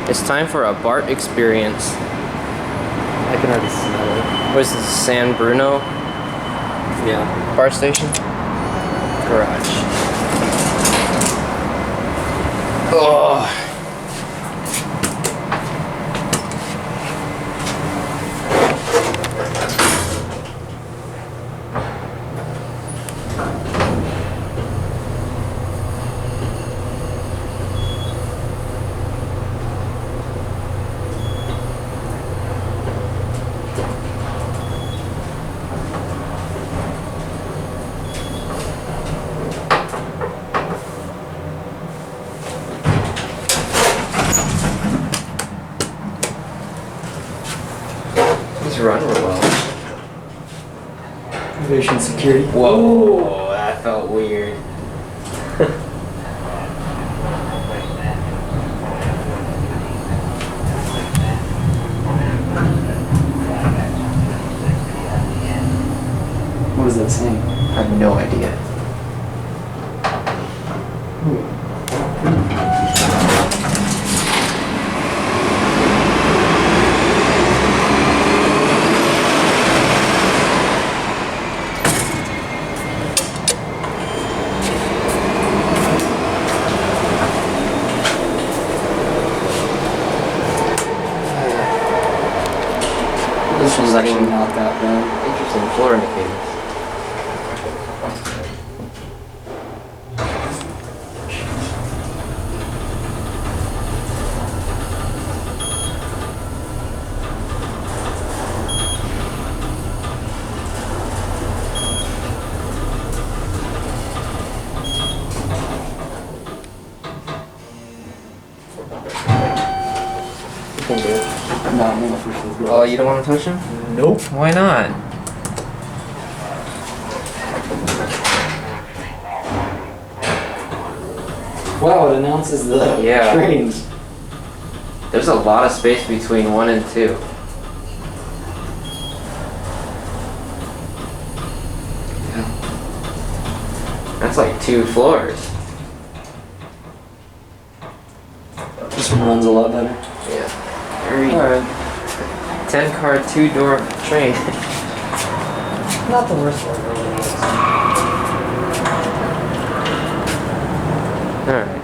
It's time for a BART experience. I can already smell it. What is this, San Bruno Yeah. BART station? Garage. Oh. These run real well. Innovation security. Whoa, that felt weird. What is that saying? I have no idea. This one's actually not that bad. Interesting floor indicators. You can do it. No, I'm gonna push this Oh, you don't want to touch him? Nope. Why not? Wow, it announces the Yeah. trains. There's a lot of space between 1 and 2. That's like 2 floors. This one runs a lot better. Yeah. Very Alright. 10-car, 2-door train. Not the worst one, really. Alright.